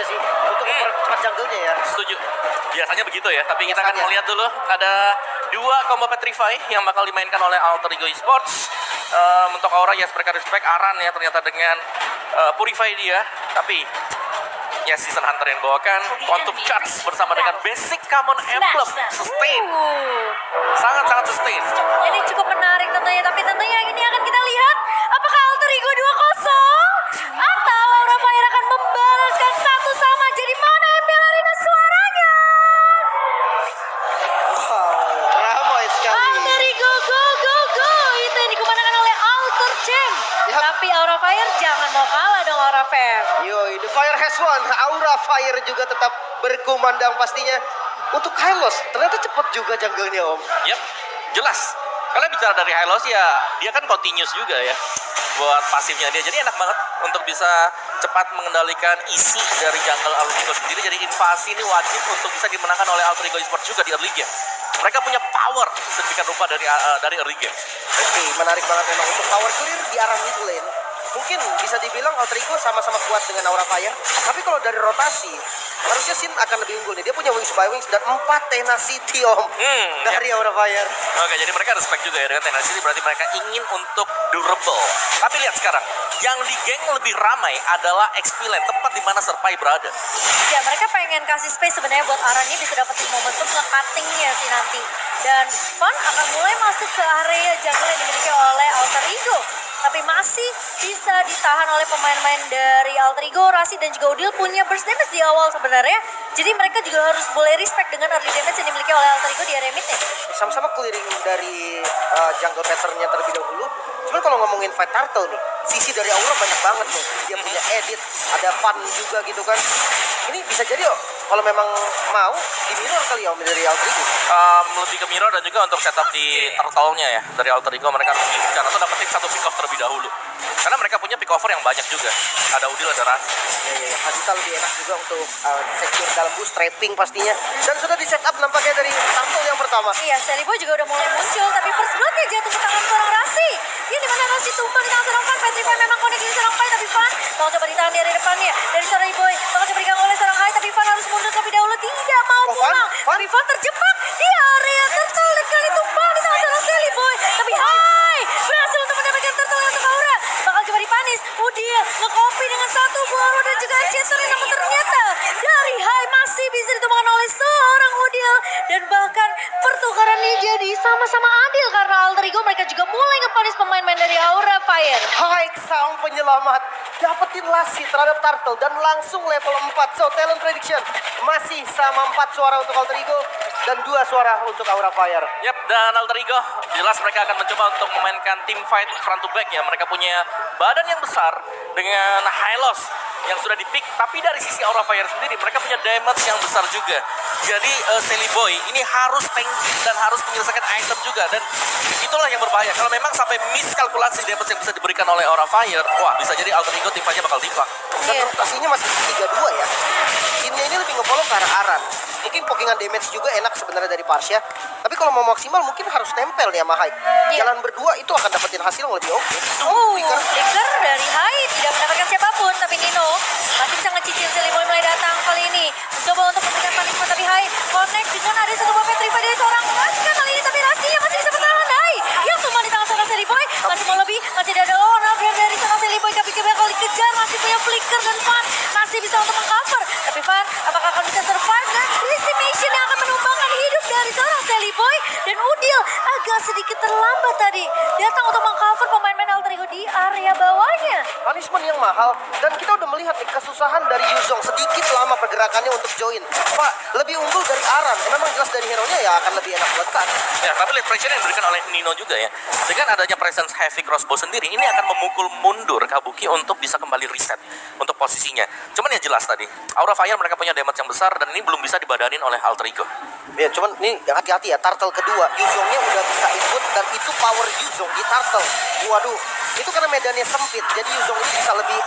harusnya sih untuk mempercepat jungle-nya ya. Setuju. Biasanya begitu ya, tapi kita akan Biasanya. melihat dulu ada dua combo Petrify yang bakal dimainkan oleh Alter Ego Esports. Untuk Aura, yes, mereka respect. Aran ya ternyata dengan Purify dia, tapi ya Season Hunter yang bawakan Quantum Charge bersama dengan basic common emblem sustain. Sangat-sangat sustain. Ini cukup menarik tentunya, tapi tentunya ini akan kita lihat apakah Alter Ego 2-0 atau Aura Fire akan membalaskan satu sama. Jadi mana MPL Arena suaranya? Wow, ramai sekali. Alter Ego go go go, itu yang dikemanakan oleh Alter Champ. Yap. Tapi Aura Fire jangan mau kalah dong Aura Fire. Yoi, the fire has won. Aura Fire juga tetap berkumandang pastinya. Untuk Hylos, ternyata cepat juga jungle-nya Om. Yap, jelas. Kalian bicara dari Hylos ya, dia kan continuous juga ya buat pasifnya dia. Jadi enak banget untuk bisa cepat mengendalikan isi dari jungle Alter Ego sendiri. Jadi invasi ini wajib untuk bisa dimenangkan oleh Alter Ego Esports juga di early game. Mereka punya power sedemikian rupa dari early game. Oke, menarik banget memang untuk power clear di arah mid lane. Mungkin bisa dibilang Alter Ego sama-sama kuat dengan Aura Fire. Tapi kalau dari rotasi, harusnya Sin akan lebih unggul nih. Dia punya Wings by Wings dan 4 tenacity Om. Dari Aura Fire. Oke, jadi mereka respect juga ya dengan tenacity, berarti mereka ingin untuk durable. Tapi lihat sekarang, yang di geng lebih ramai adalah XP lane, tempat di mana Serpai berada. Ya mereka pengen kasih space sebenarnya buat Aran ini bisa dapetin momentum nge-cuttingnya sih nanti. Dan Fan akan mulai masuk ke area jungle yang dimiliki oleh Alter Ego. Tapi masih bisa ditahan oleh pemain-pemain dari Alter Ego. Rasi dan juga Udil punya burst damage di awal sebenarnya. Jadi mereka juga harus boleh respect dengan early damage yang dimiliki oleh Alter Ego di area mid-nya. Sama-sama clearing dari jungle pattern-nya terlebih dahulu. Cuman kalau ngomongin fight turtle nih, sisi dari Aura banyak banget nih. Dia punya edit, ada fun juga gitu kan. Ini bisa jadi kalau memang mau di mirror kali ya Om dari Alter Ego. Lebih ke mirror dan juga untuk setup di turtle-nya ya dari Alter Ego, mereka memikirkan atau dapetin satu pick off terlebih dahulu. Karena mereka punya pick over yang banyak juga. Ada Udil, ada Ras. Ya. Hadita lebih enak juga untuk secure dalam boost, trapping pastinya. Dan sudah di setup nampaknya dari turtle yang pertama. Iya, Seliboy juga udah mulai muncul, tapi first blood-nya jatuh ke tangan seorang Rasi. Ini dimana Rasi tumbang di tangan seorang Fan. Petrify memang connect di seorang Fan, tapi Fan bakal coba ditahan di area depannya. Dari Seliboy bakal coba diganggu oleh seorang Hai, tapi Fan harus mundur terlebih dahulu. Tidak mau pulang. Tapi Fan terjebak di area turtle dan kali tumbang di tangan seorang Seliboy. Tapi Hai berhasil untuk mendapatkan turtle untuk Aura. Bakal coba dipanis. Udil nge-copy dengan satu buah arrow dan juga Chester, namun ternyata dari Hai masih bisa ditumbangkan oleh seorang Udil. Dan bahkan pertukaran ini jadi sama-sama adil karena Alter Ego mereka juga mulai ngepanis pemain-pemain dari Aura Fire. Hai sang penyelamat dapetin Lassie terhadap turtle dan langsung level 4. So talent prediction masih sama 4 suara untuk Alter Ego dan 2 suara untuk Aura Fire. Yap, dan Alter Ego jelas mereka akan mencoba untuk memainkan team fight front to back ya. Mereka punya badan yang besar dengan Hylos yang sudah di-pick, tapi dari sisi Aura Fire sendiri mereka punya damage yang besar juga. Jadi Seliboy ini harus tanking dan harus menyelesaikan item juga, dan itulah yang berbahaya. Kalau memang sampai miskalkulasi damage yang bisa diberikan oleh Aura Fire, wah bisa jadi Alter Ego timnya bakal diplak. Dan rotasinya masih 3-2 ya. Timnya ini lebih ngefollow ke arah Aran. Mungkin pokingan damage juga enak sebenarnya dari Parsha. Tapi kalau mau maksimal mungkin harus tempel nih sama Hai. Jalan berdua itu akan dapetin hasil yang lebih oke. Flicker dari Hai tidak mendapatkan siapapun, tapi Nino masih bisa ngecicil Seliboy mulai datang kali ini. Mencoba untuk memberikan punishment, tapi Hai connect dengan ada satu buah Petrify dari seorang Rasi kali ini, tapi Rasi yang masih bisa bertahan. Hai yang tumbang di tangan seorang Seliboy, masih mau lebih, masih ada lawan dari seorang Seliboy, tapi bakal dikejar, masih punya Flicker dan Fan masih bisa untuk mengcover. Tapi Fan apakah akan bisa survive dan decimation yang akan menumbangkan hidup dari seorang Seliboy, dan Udil agak sedikit terlambat tadi datang untuk mengcover pemain-pemain Alter Ego di area bawahnya. Punishment yang mahal dan kita udah melihat nih kesusahan dari Yuzong sedikit lama pergerakannya untuk join. Pak, lebih unggul dari Aran. Memang jelas dari hero-nya ya akan lebih enak buat Kan. Ya, tapi lihat pressure yang diberikan oleh Nino juga ya. Dengan adanya presence heavy crossbow sendiri, ini akan memukul mundur Kabuki untuk bisa kembali reset untuk posisinya. Cuman ya jelas tadi, Aura Fire mereka punya damage yang besar dan ini belum bisa dibadanin oleh Alter Ego. Ya, cuman ini hati-hati ya, turtle kedua. Yuzongnya udah bisa ikut dan itu power Yuzong di turtle. Waduh, itu karena medannya sempit. Jadi Yuzong ini bisa lebih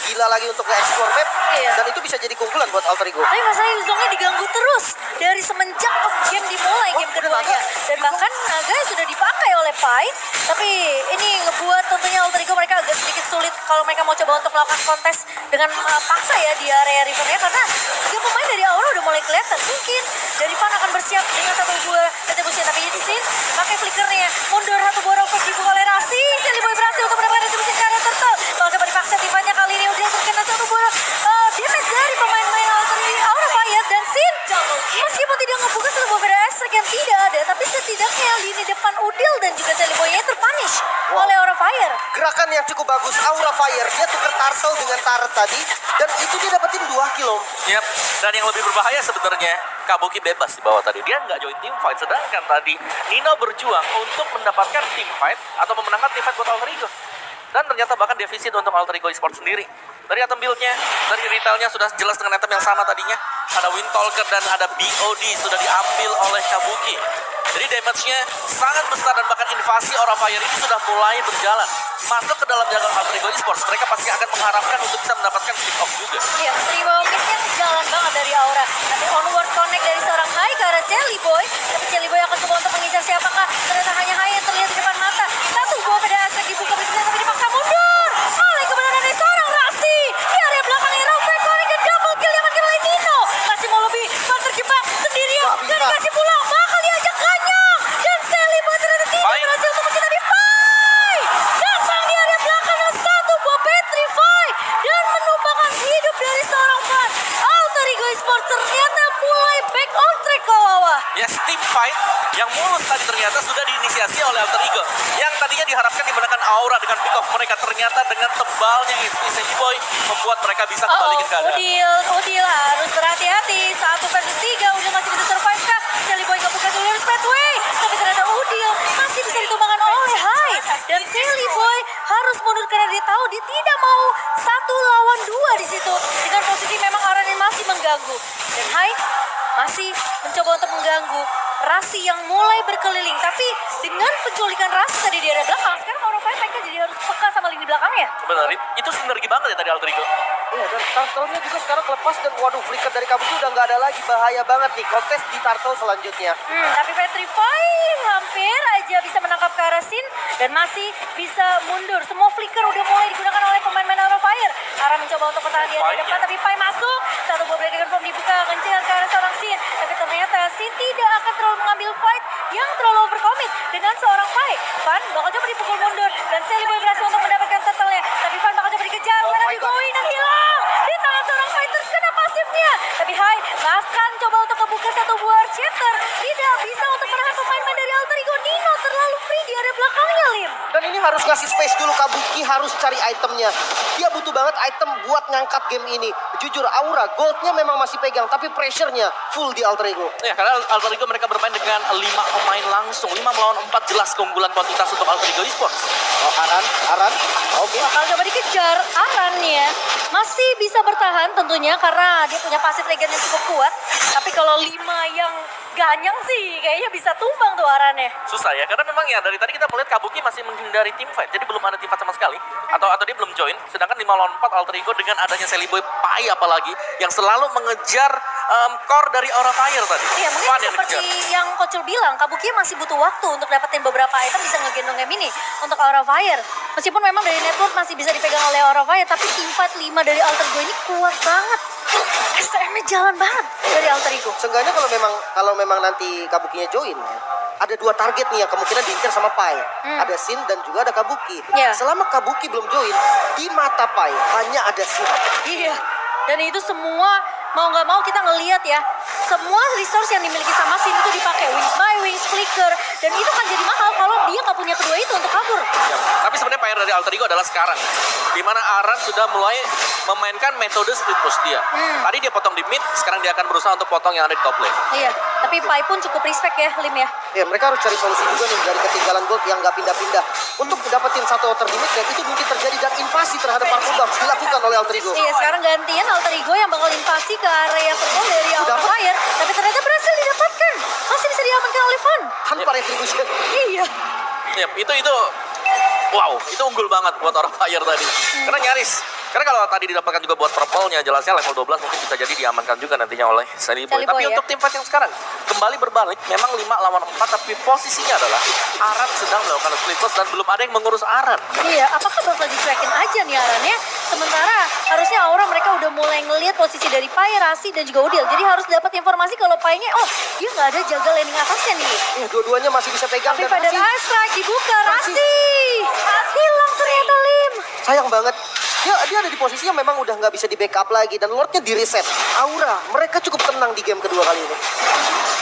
gila lagi untuk nge-explore map. Dan itu bisa jadi keunggulan buat Alter Ego. Tapi masalah Yuzongnya diganggu terus dari semenjak game dimulai game keduanya. Dan bahkan naga sudah dipakai oleh Pai. Tapi ini ngebuat tentunya Alter Ego mereka agak sedikit sulit kalau mereka mau coba untuk melakukan kontes dengan paksa ya di area rivernya karena tiga pemain dari Aura udah mulai kelihatan. Mungkin dari Pan akan bersiap dengan satu buah retribusi, tapi Sin pakai flickernya mundur satu buah roket dibuka oleh Rasi. Silly Boy berhasil untuk mendapatkan retribusi ke area turtle. Kalau coba dipaksa timnya kali ini udah terkena satu buah damage dari pemain-pemain Aura Fire dan Sin meskipun tidak ngebuka satu buah Fire Strike yang tidak ada, tapi setidaknya lini depan Udil dan juga Silly Boy-nya terpunish oleh Aura Fire. Gerakan yang cukup bagus Aura Fire, dia tuker turtle dengan turret tadi dan itu dia dapetin 2 kill. Yap, dan yang lebih berbahaya sebenarnya Kabuki bebas di bawah tadi. Dia nggak join team fight, sedangkan tadi Nino berjuang untuk mendapatkan team fight atau memenangkan team fight buat Alter Ego. Dan ternyata bahkan defisit untuk Alter Ego Esports sendiri. Dari item build-nya, dari retailnya sudah jelas dengan item yang sama tadinya. Ada Windtalker dan ada BOD sudah diambil oleh Kabuki. Jadi damage-nya sangat besar dan bahkan invasi Aura Fire ini sudah mulai berjalan. Masuk ke dalam jalan Alter Ego Esports, mereka pasti akan mengharapkan untuk bisa mendapatkan pick off juga. Iya, terima mid-nya jalan banget dari Aura. Tapi onward connect dari seorang Hai ke arah Jelly Boy. Tapi Jelly Boy akan coba untuk mengincar siapakah. Ternyata hanya Hai yang terlihat di depan mata. Satu buah pada aspek dibuka bersama tapi dipaksa mundur. Oleh kebenaran dari seorang Rasi. Di area belakangnya Rocket connect dan double kill yang akan oleh Nino. Masih mau lebih, Pan terjebak sendirian. Dan dikasih pulang, bakal diajak ganyang. Dan Jelly Boy ternyata tidak berhasil untuk mencita di Pai. Datang di area belakangnya satu buah Petrify. Dan menumpahkan hidup dari seorang Pan. Alter Ego Esports ternyata mulai back on track ke bawah. Yes, team fight yang mulus tadi ternyata sudah diinisiasi oleh Alter Ego. Yang tadinya diharapkan dimenangkan Aura dengan pick off mereka, ternyata dengan tebalnya HP Silly Boy membuat mereka bisa kembali ke keadaan. Udil harus berhati-hati. 1 versus 3, Udil masih bisa survive kah? Silly Boy nggak buka dulu Speedway. Tapi ternyata Udil masih bisa ditumbangkan oleh Hai. Dan Silly Boy harus mundur karena dia tahu dia tidak mau 1 lawan 2 di situ. Dengan posisi memang Aran masih mengganggu. Dan Hai masih mencoba untuk mengganggu Rasi yang mulai berkeliling. Tapi dengan penculikan Rasi tadi di area belakang, sekarang Aura Fire mereka jadi harus peka sama lini belakangnya. Sebenarnya itu sinergi banget ya tadi Alter Ego. Iya, dan turtle-nya juga sekarang lepas dan waduh flicker dari Kabuki udah nggak ada lagi. Bahaya banget nih kontes di turtle selanjutnya. Tapi Petrify hampir aja bisa menangkap ke arah Sin dan masih bisa mundur. Semua flicker udah mulai digunakan oleh pemain-pemain Aura Fire. Ara mencoba untuk bertahan di area depan, tapi Pai masuk. Satu buah breaking confirm dibuka, kencang ke arah seorang Sin. Tapi ternyata Sin tidak akan terlalu mengambil fight yang terlalu overcommit dengan seorang Pai. Pan bakal coba dipukul mundur dan Silly Boy berhasil untuk mendapatkan turtle-nya. Tapi Pan bakal coba dikejar, tapi going dan hilang di tangan seorang Pai terkena pasifnya. Tapi Hai bahkan coba untuk kebuka satu buah Archater, tidak bisa untuk menahan pemain-pemain dari Alter Ego. Nino terlalu free di area belakangnya, Lim. Dan ini harus ngasih space dulu, Kabuki harus cari itemnya. Dia butuh banget item buat ngangkat game ini. Jujur Aura goldnya memang masih pegang, tapi pressure-nya full di Alter Ego. Ya, karena Alter Ego mereka bermain dengan 5 pemain langsung. 5 melawan 4, jelas keunggulan kuantitas untuk Alter Ego Esports. Oh, Aran. Oke. Bakal coba dikejar. Aran ya masih bisa bertahan tentunya karena dia punya pasif regen yang cukup kuat. Tapi kalau 5 yang ganyang sih kayaknya bisa tumbang tuh Arannya. Susah ya, karena memang ya dari tadi kita melihat Kabuki masih menghindari team fight. Jadi belum ada team fight sama sekali. Atau dia belum join. Sedangkan 5 lawan 4 Alter Ego dengan adanya Silly Boy Pai apalagi yang selalu mengejar core dari Aura Fire tadi. Iya, mungkin Fan yang seperti dikejar. yang Kocul bilang, Kabuki masih butuh waktu untuk dapetin beberapa item bisa ngegendong game ini untuk Aura Fire. Meskipun memang dari network masih bisa dipegang oleh Aura Fire, tapi team fight 5 dari Alter Ego ini kuat banget. STM-nya jalan banget dari Alter Ego. Seenggaknya kalau memang nanti Kabukinya join ya, ada 2 target nih yang kemungkinan diincar sama Pai. Ada Sin dan juga ada Kabuki. Iya. Selama Kabuki belum join, di mata Pai hanya ada Sin. Iya, dan itu semua mau nggak mau kita ngelihat ya, semua resource yang dimiliki sama Sin itu dipakai, Wings by Wings, Flicker, dan itu kan jadi mahal kalau dia nggak punya kedua itu untuk kabur. Tapi sebenarnya PR dari Alter Ego adalah sekarang, di mana Aran sudah mulai memainkan metode split push dia. Tadi dia potong di mid, sekarang dia akan berusaha untuk potong yang ada di top lane. Iya, tapi Pai pun cukup respect ya, Lim ya. Ya, mereka harus cari solusi juga nih dari ketinggalan gold yang nggak pindah-pindah. Untuk dapetin satu outer limit dan itu mungkin terjadi dan invasi terhadap Parkour dilakukan oleh Alter Ego. Iya, sekarang gantian Alter Ego yang bakal invasi ke area purple dari Aura Dapat. Fire, tapi ternyata berhasil didapatkan. Masih bisa diamankan oleh Van. Tanpa retribution. Iya. Yap, itu wow, itu unggul banget buat Aura Fire tadi. Karena nyaris Karena kalau tadi didapatkan juga buat purple-nya, jelasnya level 12 mungkin bisa jadi diamankan juga nantinya oleh Sally Boy. Sally Tapi Boy, ya. untuk tim fight yang sekarang, kembali berbalik, memang 5 lawan 4, tapi posisinya adalah Aran sedang melakukan split loss dan belum ada yang mengurus Aran. Iya, apakah bakal dicuekin aja nih Arannya? Sementara harusnya Aura mereka udah mulai ngelihat posisi dari Pai, Rasi, dan juga Udil. Jadi harus dapat informasi kalau Pai-nya, oh dia nggak ada jaga landing atasnya nih. Dua-duanya masih bisa pegang Tapi dan pada masih Ice Strike dibuka, Rasi. Rasi. Hilang ternyata Lim. sayang banget. Dia ada di posisi yang memang udah nggak bisa di backup lagi dan Lordnya di reset. Aura, mereka cukup tenang di game kedua kali ini.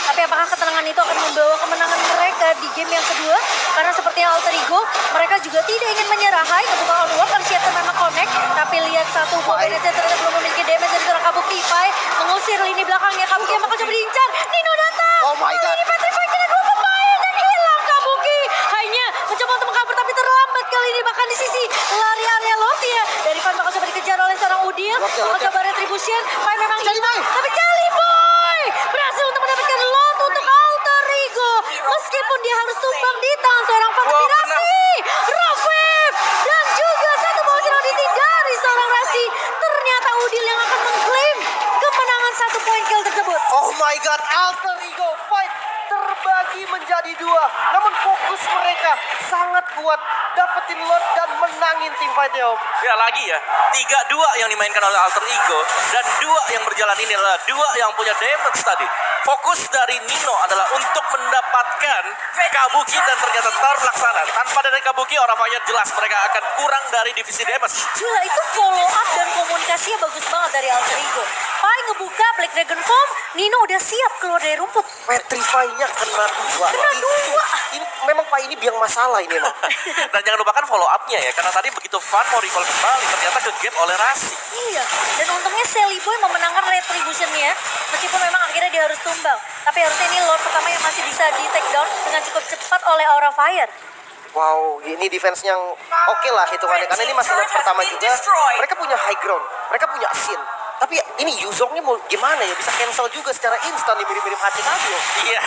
Tapi apakah ketenangan itu akan membawa kemenangan mereka di game yang kedua? Karena seperti Alter Ego, mereka juga tidak ingin menyerah. Hai, kebuka onward, Arsiata memang connect. Tapi lihat satu buah Venezia ternyata belum memiliki damage dari seorang Kabuki. Pai mengusir lini belakangnya. Kabuki yang bakal coba diincar. Nino datang. Oh my God. Ini Petrify kena dua pemain dan hilang Kabuki. Hanya mencoba untuk mengcover tapi terlambat kali ini. Bahkan di sisi lari area Lottie. Dari Van bakal coba dikejar oleh seorang Udil. Bakal coba retribution. Pai memang hilang. Tapi Jelly Boy berhasil untuk mendapatkan lot untuk Alter Ego. Meskipun dia harus tumbang di tangan seorang Fantasirasi. Rafif dan juga satu bawah Sinoditi dari seorang Rasi. Ternyata Udil yang akan mengklaim kemenangan 1 poin kill tersebut. Oh my God, Alter Ego fight terbagi menjadi dua. Namun fokus mereka sangat kuat. Dapetin Lord dan menangin tim fight ya Om. Ya lagi ya, 3-2 yang dimainkan oleh Alter Ego dan 2 yang berjalan ini adalah 2 yang punya damage tadi. Fokus dari Nino adalah untuk mendapatkan Kabuki dan ternyata terlaksana. Tanpa dari Kabuki, Aura Fire jelas mereka akan kurang dari divisi damage. Gila, itu follow up dan komunikasinya bagus banget dari Alter Ego. Pai ngebuka Black Dragon Form, Nino udah siap keluar dari rumput. Petrify-nya kena dua. Kena dua. Ini memang Pai ini biang masalah ini emang. Dan jangan lupakan follow up-nya ya, karena tadi begitu Van mau recall kembali, ternyata ke gap oleh Rasi. Iya, dan untungnya Sally Boy memenangkan retribution-nya. Meskipun memang akhirnya dia harus tumbang. Tapi harusnya ini Lord pertama yang masih bisa di take down dengan cukup cepat oleh Aura Fire. Wow, ini defense yang oke lah hitungannya. Karena ini masih Lord pertama juga. Mereka punya high ground, mereka punya asin. Tapi ini Yuzongnya mau gimana ya? Bisa cancel juga secara instan di mirip-mirip hati Kabio. Iya,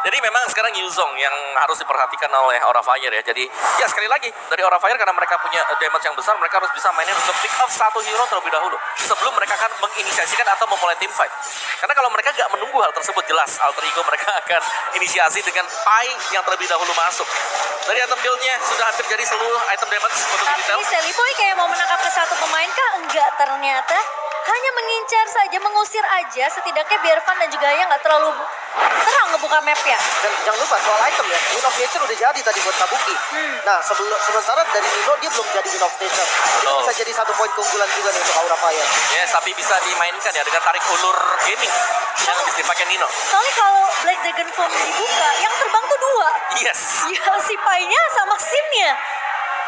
jadi memang sekarang Yuzong yang harus diperhatikan oleh Aura Fire ya. Jadi ya sekali lagi dari Aura Fire karena mereka punya damage yang besar, mereka harus bisa mainin untuk pick off satu hero terlebih dahulu sebelum mereka akan menginisiasikan atau memulai team fight. Karena kalau mereka nggak menunggu hal tersebut, jelas Alter Ego mereka akan inisiasi dengan Pai yang terlebih dahulu masuk. Dari item build-nya sudah hampir jadi seluruh item damage untuk detail. Tapi Sally Boy kayak mau menangkap ke satu pemain kah? Enggak, ternyata hanya mengincar saja, mengusir aja. Setidaknya biar Van dan juga Aya nggak terlalu terang ngebuka mapnya. Dan jangan lupa soal item ya, Wind of Nature udah jadi tadi buat Kabuki. Nah sementara dari Nino dia belum jadi Wind of Nature. Itu bisa jadi 1 poin keunggulan juga nih untuk Aura Fire. Yes, tapi bisa dimainkan ya dengan tarik ulur gaming yang bisa dipakai Nino. Soalnya kalau Black Dragon Form dibuka, yang terbang tuh 2. Yes. Ya, si Pai-nya sama Xin-nya.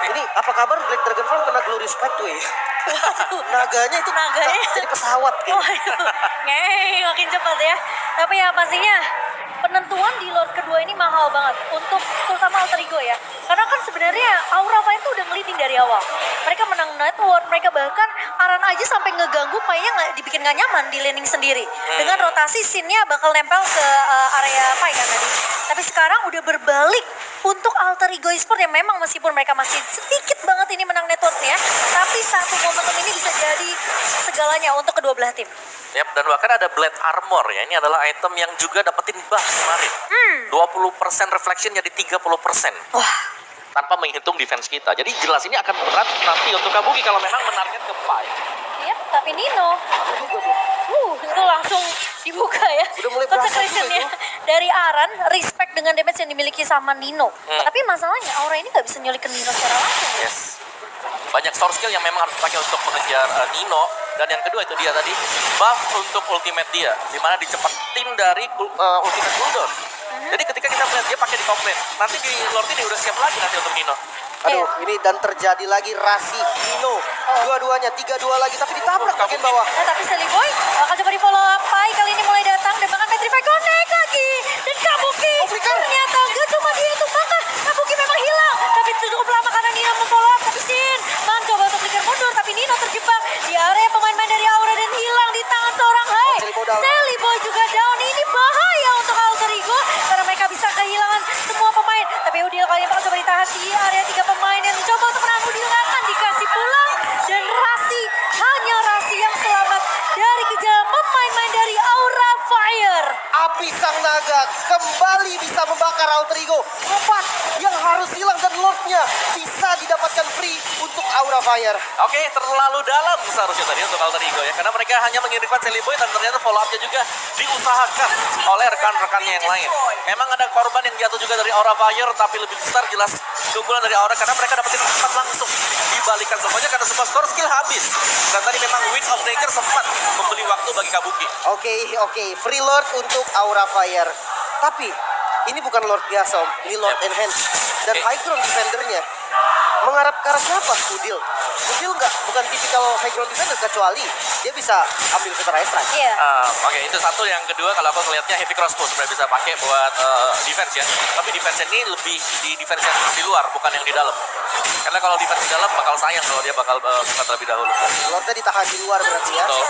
Ini apa kabar Black Dragon Form kena Glorious Pathway? Naganya itu Naganya. jadi pesawat gitu. Waduh, makin cepat ya. Tapi ya pastinya penentuan di Lord kedua ini mahal banget untuk terutama Alter Ego ya. Karena kan sebenarnya Aura Fire tuh udah ngeliting dari awal. Mereka menang network, mereka bahkan Aran aja sampai ngeganggu Pai-nya dibikin nggak nyaman di laning sendiri. Dengan rotasi scene-nya bakal nempel ke area Pai kan tadi. Tapi sekarang udah berbalik untuk Alter Ego Esport yang memang meskipun mereka masih sedikit banget ini menang networknya, tapi satu momentum ini bisa jadi segalanya untuk kedua belah tim. Yap, dan bahkan ada Blade Armor ya. Ini adalah item yang juga dapetin buff kemarin. 20% reflection jadi 30%. Wah, Tanpa menghitung defense kita. Jadi jelas ini akan berat nanti untuk Kabuki kalau memang menarget ke Pai. iya, tapi Nino, itu langsung dibuka ya. Udah mulai berasa Consecration-nya juga dari Aran, respect dengan damage yang dimiliki sama Nino. Tapi masalahnya Aura ini nggak bisa nyulik ke Nino secara langsung. Ya. Yes. Banyak source skill yang memang harus dipakai untuk mengejar Nino. Dan yang kedua itu dia tadi buff untuk ultimate dia, dimana dicepetin dari ultimate cooldown. Jadi ketika kita melihat dia pakai di top lane, nanti di Lord ini udah siap lagi nanti untuk Nino. Aduh, ini dan terjadi lagi Rasi, Nino. Dua-duanya, 3-2 lagi tapi ditabrak bagian bawah. Nah, tapi Sally Boy akan coba di follow up. Pai kali ini mulai datang dan bahkan Petrify connect lagi. Dan Kabuki ternyata gak cuma dia itu maka Kabuki memang hilang. Tapi cukup lama karena Nino memfollow up. Tapi Sin coba untuk flicker mundur. Tapi Nino terjebak di area pemain-pemain dari Aura dan hilang di tangan seorang Hai. Sally Boy juga down. Ini bahaya untuk Alter Ego karena mereka bisa kehilangan semua pemain. Tapi Udil kali ini bakal coba ditahan di area 3 pemain yang mencoba untuk menahan Udil akan dikasih pulang. Dan Rasi Astaga, kembali bisa membakar Alter Ego. 4 yang harus hilang dan Lordnya bisa didapatkan free untuk Aura Fire. Oke, terlalu dalam seharusnya tadi untuk Alter Ego ya. Karena mereka hanya mengirimkan Silly Boy dan ternyata follow up-nya juga diusahakan oleh rekan-rekannya yang lain. Memang ada korban yang jatuh juga dari Aura Fire, tapi lebih besar jelas keunggulan dari Aura karena mereka dapetin 4 langsung. Dibalikan semuanya karena sempat store skill habis. Dan tadi memang Wind of Nature sempat membeli waktu bagi Kabuki. Oke, free Lord untuk Aura Fire. Tapi ini bukan Lord biasa, Om. Ini Lord Yep. Enhance. Dan Oke. high ground defendernya mengharap ke arah siapa? Udil. Udil bukan tipikal high ground defender kecuali dia bisa ambil Future Ice Strike. Iya. Oke, itu satu. Yang kedua, kalau aku melihatnya heavy crossbow sebenarnya bisa pakai buat defense ya. Tapi defense ini lebih di defense yang di luar, bukan yang di dalam. Karena kalau defense di dalam bakal sayang kalau dia bakal buka terlebih dahulu. Lordnya ditahan di luar berarti ya. Betul.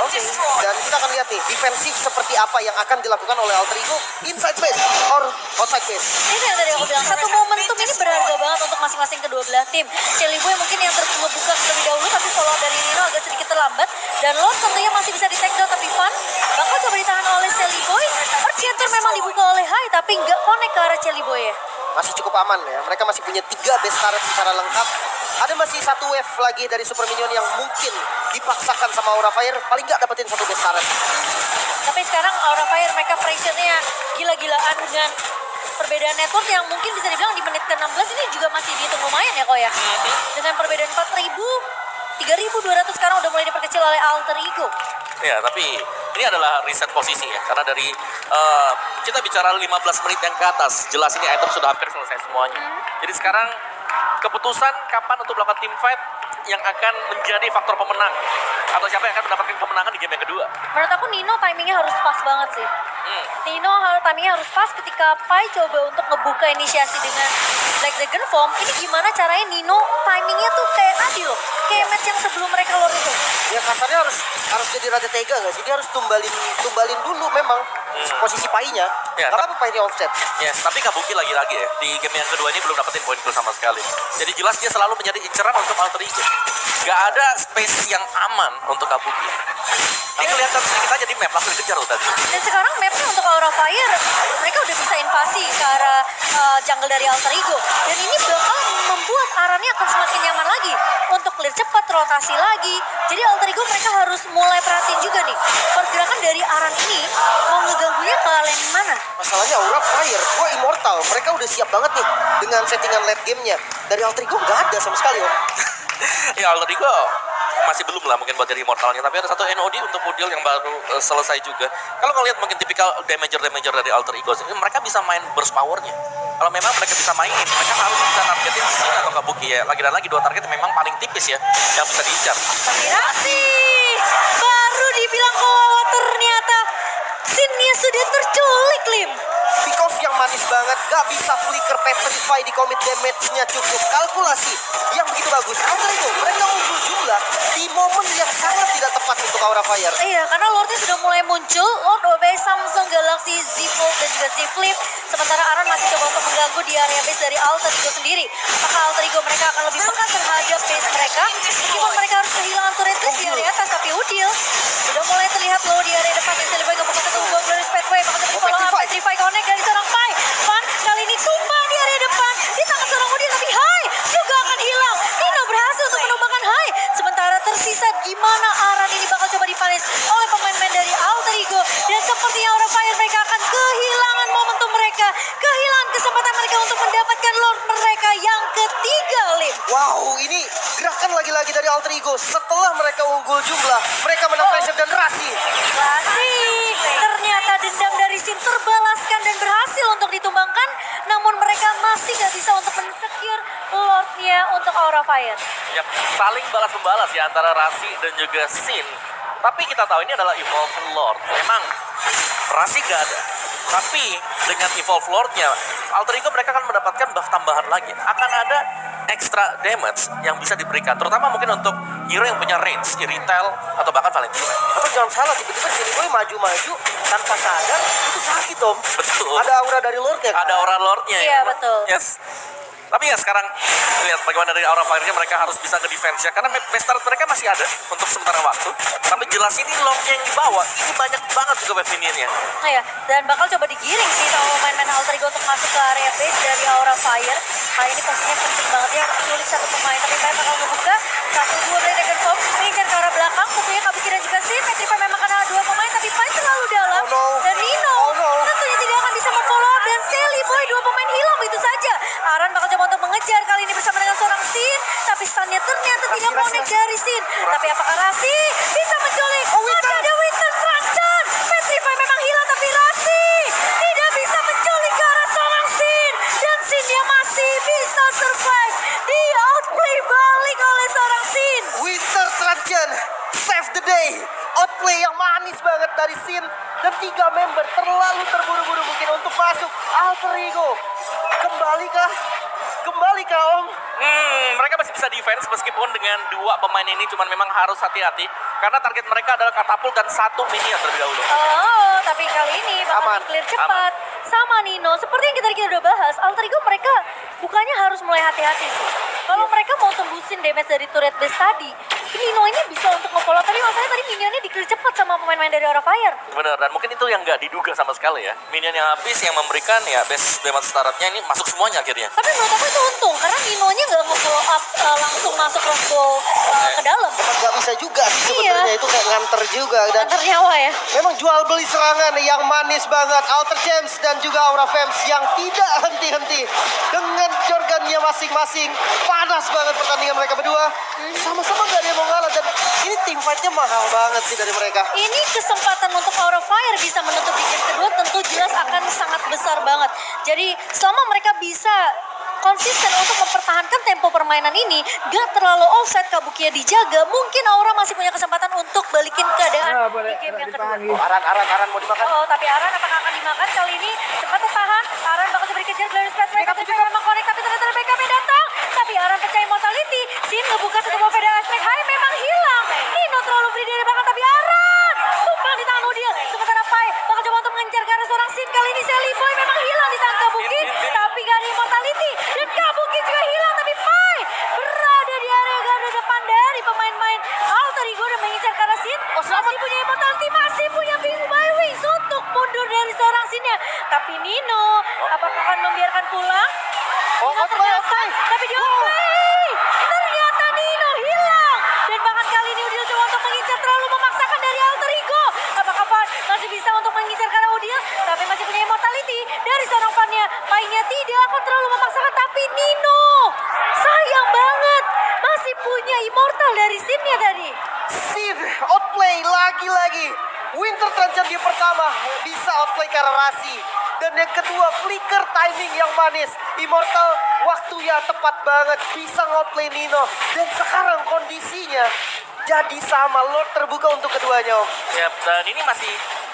Oke, dan kita akan lihat nih defensif seperti apa yang akan dilakukan oleh Alter Ego inside base or outside base. Ini yang tadi aku bilang, satu momentum ini berharga banget untuk masing-masing kedua belah tim. Silly Boy mungkin yang terbuka terlebih dahulu, tapi follow up dari Nino agak sedikit terlambat. Dan Lord tentunya masih bisa di take down, tapi Fun bakal coba ditahan oleh Silly Boy. Earthshatter memang dibuka oleh Hai, tapi nggak connect ke arah Silly Boy ya. Masih cukup aman ya. Mereka masih punya 3 base turret secara lengkap. Ada masih 1 wave lagi dari Super Minion yang mungkin dipaksakan sama Aura Fire. Paling nggak dapetin 1 base turret. Tapi sekarang Aura Fire mereka pressure-nya gila-gilaan dengan perbedaan network yang mungkin bisa dibilang di menit ke-16 ini juga masih dihitung lumayan ya kok ya. Dengan perbedaan 4.000, 3.200 sekarang udah mulai diperkecil oleh Alter Ego. Ya, tapi ini adalah reset posisi ya. Karena dari kita bicara 15 menit yang ke atas, jelas ini item sudah hampir selesai semuanya. Jadi sekarang keputusan kapan untuk melakukan team fight yang akan menjadi faktor pemenang atau siapa yang akan mendapatkan kemenangan di game yang kedua. Menurut aku Nino timingnya harus pas banget sih. Nino timingnya harus pas ketika Pai coba untuk ngebuka inisiasi dengan Black Dragon Form. Ini gimana caranya Nino timingnya tuh kayak tadi loh, kayak match yang sebelum mereka lor itu. Ya kasarnya harus jadi Raja Tega nggak sih? Dia harus tumbalin dulu memang posisi painya. Ya, Gak apa-apa painya offset. Yes, tapi Kabuki lagi-lagi ya, di game yang kedua ini belum dapetin poin kill sama sekali. Jadi jelas dia selalu menjadi inceran untuk Alter Ego. Gak ada space yang aman untuk Kabuki. Ini kelihatan sedikit aja di map, langsung dikejar loh tadi. Dan sekarang mapnya untuk Aura Fire, mereka udah bisa invasi ke arah jungle dari Alter Ego. Dan ini bakal membuat arahnya akan semakin nyaman lagi. Untuk clear cepat, rotasi lagi. Jadi Alter Ego mereka harus mulai perhatiin juga nih. Pergerakan dari Aran ini mau ngeganggunya ke lane mana? Masalahnya Aura Fire, gua immortal. Mereka udah siap banget nih dengan settingan late gamenya. Dari Alter Ego nggak ada sama sekali Om. Ya Alter Ego masih belum lah mungkin buat jadi immortalnya, tapi ada satu NOD untuk Udil yang baru selesai juga. Kalau ngelihat mungkin tipikal damager dari Alter Ego, mereka bisa main burst powernya. Kalau memang mereka bisa mainin, mereka harus bisa targetin Sin atau Kabuki ya. Lagi dan lagi 2 target memang paling tipis ya yang bisa diincar. Kombinasi baru dibilang bahwa ternyata Sinnya sudah terculik, Lim. Because yang manis banget, gak bisa flicker petrify di commit damage-nya cukup. Kalkulasi yang begitu bagus. Alter Ego, mereka unggul jumlah di momen yang sangat tidak tepat untuk Aura Fire. Iya, karena Lordnya sudah mulai muncul. Lord OB, Samsung, Galaxy, Z Fold, dan juga Z Flip. Sementara Aran masih coba untuk mengganggu di area base dari Alter Ego sendiri. Apakah Alter Ego mereka akan lebih peka terhadap base mereka? Meskipun mereka harus kehilangan turret di area atas, tapi Udil sudah mulai terlihat low di area depan. Yang terlibat ngebuka satu buah dari Speedway. Bakal terjadi follow up, Petrify connect dari seorang Pai. Fan kali ini tumbang di area depan. Di tangan seorang Udil, tapi Hai juga akan hilang. Nino berhasil untuk menumbangkan Hai. Sementara tersisa gimana Aran ini bakal coba dipanis oleh pemain-pemain dari Alter Ego. Dan sepertinya Aura Fire mereka akan kehilangan momentum mereka. Kehilangan kesempatan mereka untuk mendapatkan Lord mereka yang ketiga, Lim. Wow, ini gerakan lagi-lagi dari Alter Ego. Setelah mereka unggul jumlah, mereka menang pressure dan Rasi. Asik. Ternyata dendam dari Sin terbalaskan dan berhasil untuk ditumbangkan. Namun mereka masih gak bisa untuk men-secure Lordnya untuk Aura Fire. Yap, saling balas-membalas ya antara Rasi dan juga Sin. Tapi kita tahu ini adalah Evolve Lord. Memang Rasi gak ada. Tapi dengan Evolve Lord-nya, Alter Ego mereka akan mendapatkan buff tambahan lagi. Akan ada extra damage yang bisa diberikan. Terutama mungkin untuk hero yang punya range, Irithel, atau bahkan Valentina. Atau jangan salah, tiba-tiba Silly Boy maju-maju tanpa sadar, itu sakit Om. Betul. Ada aura dari Lord-nya kan? Ada aura Lord-nya Iya, ya. betul. Yes. Tapi ya sekarang lihat bagaimana dari Aura Fire-nya mereka harus bisa ke defense ya. Karena best start mereka masih ada untuk sementara waktu. Tapi jelas ini longnya yang dibawa. Ini banyak banget juga wave minion-nya. Nah ya, dan bakal coba digiring sih sama pemain-pemain Alter Ego untuk masuk ke area base dari Aura Fire. Nah ini posisinya penting banget ya untuk sulit satu pemain. Tapi Pai bakal ngebuka 1-2 dari Dragon Form. Mengincar ke arah belakang, tentunya Kabuki dan juga Sin. Petrify memang karena 2 pemain, tapi Pai terlalu dalam. Oh no. Dan Nino Oh no. tentunya tidak akan bisa memfollow up. Dan Sally Boy, 2 pemain hilang begitu saja. Aran bakal coba untuk mengejar kali ini bersama dengan seorang Sin. Tapi stunnya ternyata tidak connect dari Sin. Tapi apakah Rasi bisa menculik? Masih ada Winter Traction. Petrify memang hilang, tapi Rasi tidak bisa menculik ke arah seorang Sin. Dan Sinnya masih bisa survive. Di outplay balik oleh seorang Sin. Winter Trajan save the day. Outplay yang manis banget dari Sin. Dan 3 member terlalu terburu-buru mungkin untuk masuk. Alter Ego kembalikah? Kembalikah Om? Mereka masih bisa defense meskipun dengan 2 pemain ini, cuman memang harus hati-hati karena target mereka adalah katapult dan 1 minion terlebih dahulu. Oh, tapi kali ini bakal Aman, clear cepat sama Nino. Seperti yang kita udah bahas, Alter Ego mereka bukannya harus mulai hati-hati sih. Kalau mereka mau tembusin damage dari turret base tadi, Nino ini bisa untuk nge-follow. Tapi masalahnya tadi minionnya di-clear cepat sama pemain-pemain dari Aura Fire. Bener, dan mungkin itu yang nggak diduga sama sekali ya. Minion yang habis yang memberikan ya base damage startnya ini masuk semuanya akhirnya. Tapi menurut aku itu untung, karena Ninonya nggak nge-follow up langsung masuk crossbow ke dalam. Gak bisa juga sih sebenarnya, itu kayak nganter juga. Dan Antar nyawa ya. memang jual beli serangan yang manis banget. Alter James dan juga Aura Fems yang tidak henti-henti dengan jorgannya masing-masing. Panas banget pertandingan mereka berdua. Sama-sama gak ada yang mau ngalah. Dan ini team fight-nya mahal banget sih dari mereka. Ini kesempatan untuk Aura Fire bisa menutup di game kedua tentu jelas akan sangat besar banget. Jadi selama mereka bisa konsisten untuk mempertahankan tempo permainan ini, gak terlalu offside, Kabukinya dijaga, mungkin Aura masih punya kesempatan untuk balikin keadaan di game yang kedua. Aran mau dimakan. Oh, tapi Aran apakah akan dimakan kali ini? Cepat tertahan, Aran bakal coba dikejar Glorious Path mereka, tapi memang connect, tapi ternyata ada backup yang datang. Tapi Aran pecah immortality, Sin ngebuka satu ball Federal Aspect, Hai memang hilang. Nino terlalu free dari belakang, tapi Aran tumpang di tangan Udil. Sementara Pai bakal coba untuk mengejar ke arah seorang Sin, kali ini Sally Boy memang hilang di tangan Kabuki, tapi gak ada immortality. Dan Kabuki juga hilang, tapi Pai berada di area garda depan dari pemain-main Alter Ego dan mengincar ke arah Sin. Masih punya immortality, masih punya Bing by Wings untuk mundur dari seorang Sinnya. Tapi Nino, apakah akan membiarkan pulang? Nino ternyata, tapi dia outplay. Ternyata Nino hilang. Dan bahkan kali ini Udil coba untuk mengincar, terlalu memaksakan dari Alter Ego. Apakah Fan masih bisa untuk mengincar ke arah Udil? Tapi masih punya immortality dari seorang Fan-nya. Pai-nya tidak akan terlalu memaksakan, tapi Nino sayang banget masih punya immortal dari Sin-nya tadi. Sin outplay lagi-lagi. Winter Trajan di pertama bisa outplay ke arah Rasi. Dan yang kedua flicker timing yang manis. Immortal waktunya tepat banget. Bisa outplay Nino. Dan sekarang kondisinya jadi sama. Lord terbuka untuk keduanya Om. Ya, dan ini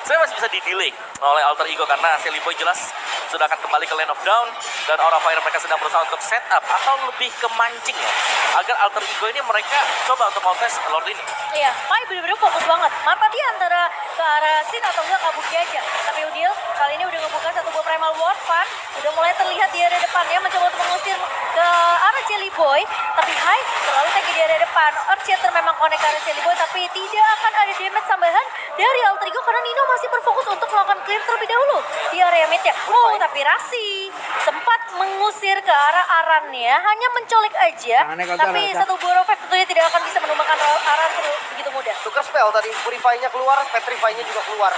saya masih bisa di-delay oleh Alter Ego karena Sally Boy jelas sudah akan kembali ke Land of Dawn dan Aura Fire mereka sedang berusaha untuk set up atau lebih ke mancing ya agar Alter Ego ini mereka coba untuk kontes Lord ini. Iya, Pai bener-bener fokus banget. Mata dia antara ke arah Sin atau enggak Kabuki aja. Tapi Udil kali ini udah ngebuka satu buah Primal Ward. Fan udah mulai terlihat di area depannya mencoba untuk mengusir ke arah Jelly Boy. Tapi Hai terlalu tinggi di area depan. Earthshatter memang connect ke arah Jelly Boy, tapi tidak akan ada damage tambahan dari Alter Ego karena Nino masih berfokus untuk melakukan clear terlebih dahulu di area mid-nya. Oh, tapi Rasi sempat mengusir ke arah Arannya, hanya mencolik aja. Tapi satu buah Rovet tentunya tidak akan bisa menumbangkan Aran begitu mudah. Tukar spell tadi, Purify-nya keluar, Petrify-nya juga keluar.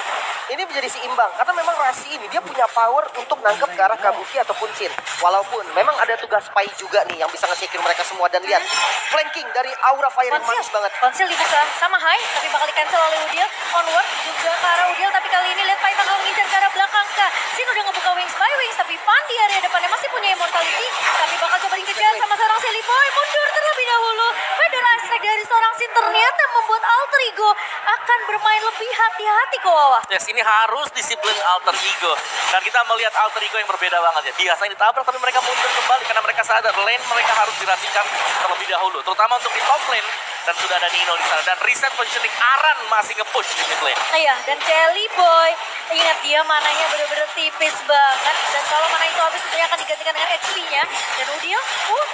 Ini menjadi seimbang, karena memang Rasi ini dia punya power untuk nangkep ke arah Kabuki ataupun Sin. Walaupun memang ada tugas Pai juga nih yang bisa nge-secure mereka semua. Dan lihat, flanking dari Aura Fire yang manis banget. Konsil dibuka sama Hai, tapi bakal di-cancel oleh Udil. Onward juga ke arah Udil, tapi kali ini lihat Pai bakal mengincar ke arah belakang kah. Sin udah ngebuka Wings by Wings, tapi Fan di area depannya masih punya immortality. Tapi bakal coba dikejar sama seorang Sally Boy, mundur terlebih dahulu. Federal Strike dari seorang Sin ternyata membuat Alter Alter Ego akan bermain lebih hati-hati kok, Wawa. Yes, ini harus disiplin Alter Ego. Dan kita melihat Alter Ego yang berbeda banget ya. Biasanya ditabrak tapi mereka mundur kembali karena mereka sadar lane mereka harus dirapikan terlebih dahulu. Terutama untuk di top lane. Dan sudah ada Nino di sana. Dan reset positioning Aran masih nge-push di mid lane. Iya, dan Kelly Boy, ingat dia mananya bener-bener tipis banget. Dan kalau mana itu habis tentunya akan digantikan dengan HP-nya. Dan Udil,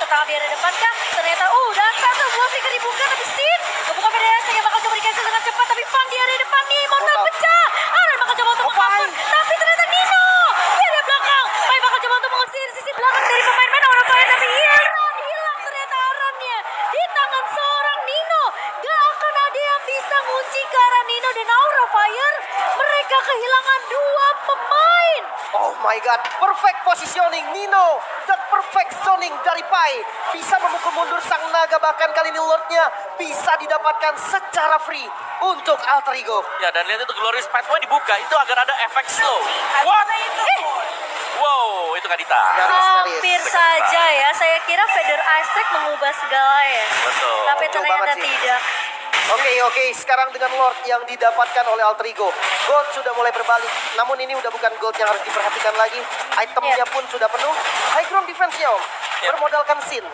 tetangga di area depan kah? Ternyata, dan satu buah flicker dibuka, tapi Sin kebuka pada yang bakal coba di-cancel dengan cepat. Tapi Van di area depan nih, Immortal pecah. Aran bakal coba untuk menghampun, tapi ternyata Nino di area belakang. Pai bakal coba untuk mengusir sisi belakang dari pemain-pemain Aura Fire, tapi hilang ternyata Arannya di tangan seorang Nino. Gak akan ada yang bisa ngunci ke arah Nino dan Aura Fire. Mereka kehilangan dua pemain. Oh my god, perfect positioning Nino dan perfect zoning dari Pai. Bisa memukul mundur sang naga, bahkan kali ini Lordnya bisa didapatkan secara free untuk Alter Ego. Ya, dan lihat itu Glorious Pathway dibuka. Itu agar ada efek slow. What? Wow, itu Kadita. Hampir saja ya. Saya kira Feather Ice Strike mengubah segala ya. Betul. Tapi Betul ternyata banget sih. tidak. Oke, sekarang dengan Lord yang didapatkan oleh Alter Ego, gold sudah mulai berbalik. Namun ini udah bukan gold yang harus diperhatikan lagi. Itemnya pun sudah penuh. High ground defense-nya Om, bermodalkan Sin.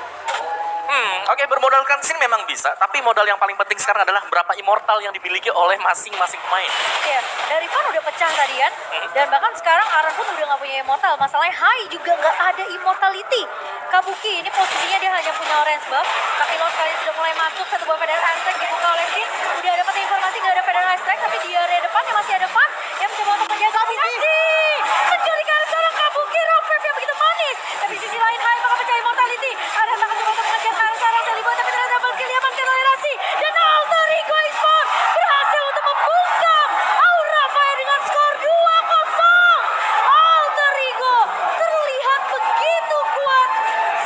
Oke, bermodalkan Sin memang bisa, tapi modal yang paling penting sekarang adalah berapa immortal yang dimiliki oleh masing-masing pemain. Iya, dari Van udah pecah tadi kan. Dan bahkan sekarang Aran pun udah gak punya immortal. Masalahnya Hai juga gak ada immortality. Kabuki ini posisinya dia hanya punya orange buff. Tapi Lord kali sudah mulai masuk. Satu buah Feather Ice Strike dibuka oleh Sin. Udah dapat informasi gak ada Feather Ice Strike. Tapi di area depannya masih ada Van yang mencoba untuk menjaga dominasi. Mencuri ke arah seorang Kabuki. Rock Wave yang begitu manis. Tapi di sisi lain Hai bakal pecah immortality. Aran bakal coba untuk mengejar ke arah seorang Celiboy. Tapi ternyata double kill diamankan oleh Rasi. Dan Alter Ego Export berhasil untuk membuka Aura Fire dengan skor 2-0. Alter Ego terlihat begitu kuat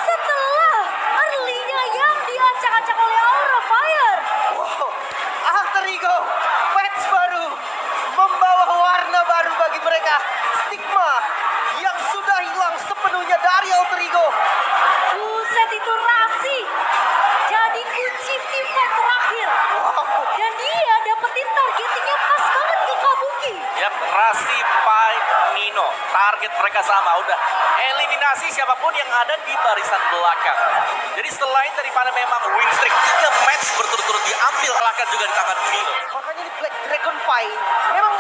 setelah early-nya yang diacak-acak oleh Aura Fire. Wow, Alter Ego, patch baru, membawa warna baru bagi mereka. Stigma yang sudah hilang sepenuhnya dari Alter Ego. Buset, itu Rasi jadi kunci tim fight terakhir. Dan dia dapetin targetingnya pas banget ke Kabuki. Yap, Rasi, Pai, Nino. Target mereka sama. Udah eliminasi siapapun yang ada di barisan belakang. Jadi selain daripada memang win streak 3 match berturut-turut diambil, bahkan juga di tangan Nino. Makanya ini Black Dragon Fight memang